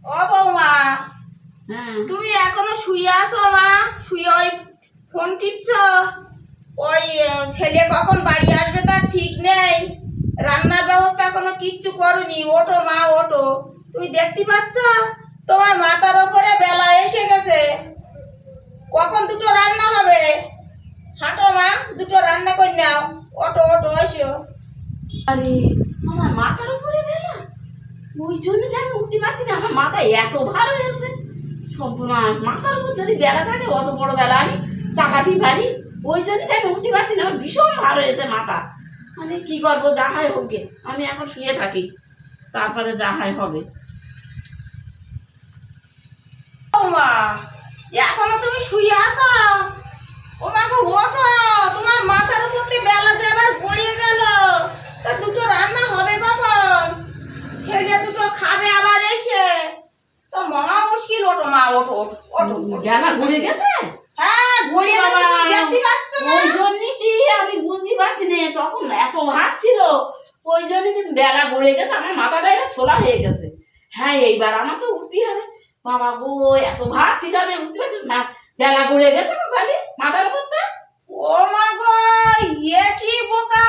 ও বৌমা, হ্যাঁ তুমি এখনো শুয়ে আছো মা? শুয়ে ওই ফোন টিপছো? ওই ছেলে কখন বাড়ি আসবে তার ঠিক নেই। রান্নার ব্যবস্থা এখনো কিচ্ছু করনি। ওঠো মা, ওঠো। তুমি দেখতে পাচ্ছ তোমার মাথার ওপরে বেলা এসে গেছে। কখন দুটো রান্না হবে? হাঁটো মা, দুটো রান্না করে নাও। ওঠো ওঠো, এসো। আরে আমার মাথার উপরে বেলা, ওই জন্য যে আমি উঠতে পারছি না। আমার মাথা এত ভার হয়েছে সর্বনাশ। মাথার উপর যদি বেলা থাকে, অত বড় বেলা আমি চাকাতে পারি, ওই জন্য তো আমি উঠতে পারছি না। আমার ভীষণ ভার হয়েছে মাথা। মানে কি করবো, যা হয় হোক গে। আমি এখন শুয়ে থাকি, তারপরে যা হয় হবে। মা, এখনো তুমি শুয়ে আছো? ও মা গো, ওঠো। তোমার মাথার উপর দিয়ে বেলা যে আবার গড়িয়ে গেল। তা দুটো রান্না হবে কখন? ছেলে দুটো খাবে আবার এসে। তো মহা মুশকিল। ওঠো মা, ওঠো ওঠো ওঠো ওঠো। বেলা ঘুরে গেছে। হ্যাঁ, গড়িয়ে গেছে, তুমি দেখতে পাচ্ছ না? ওই জন্যই কি আমি বুঝতে পারছি না, তখন এত ভাত ছিল, ওই জন্যই কি বেলা গড়ে গেছে। আমার মাথাটা এবার ছোলা হয়ে গেছে। হ্যাঁ, এইবার আমার তো উঠতেই হবে। বাবা গো, এত ভাত ছিল, আমি উঠতে পারছি না। বেলা গড়ে গেছে তো খালি মাথার উপরটা। ও মা গো, এ কি বোকা!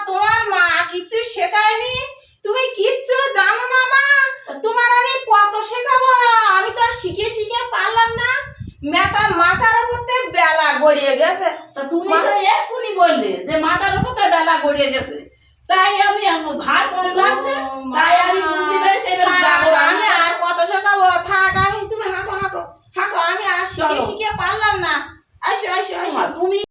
তোমার মা কিচ্ছু শেখায়নি? তুমি কিচ্ছু জানো না মা? তোমার আমি কত শেখাবো? আমি তো আর শিখে শিখে পারলাম না। মাথার উপর দিয়ে বেলা গড়িয়ে গেছে। তা তুমি তো এক্ষুনি বললে যে মাথার উপরটা বেলা গড়িয়ে গেছে, তাই আমি ভাত কম লাগছে, তাই আমি বুঝতে পেরেছি এবার যাবো থাক, রান্না আমি আর কত শেখাবো? থাক, তুমি হাঁটো হাঁটো হাঁটো। আমি আর শিখে চলো। শিখে পারলাম না। আসো আসো আসো। তুমি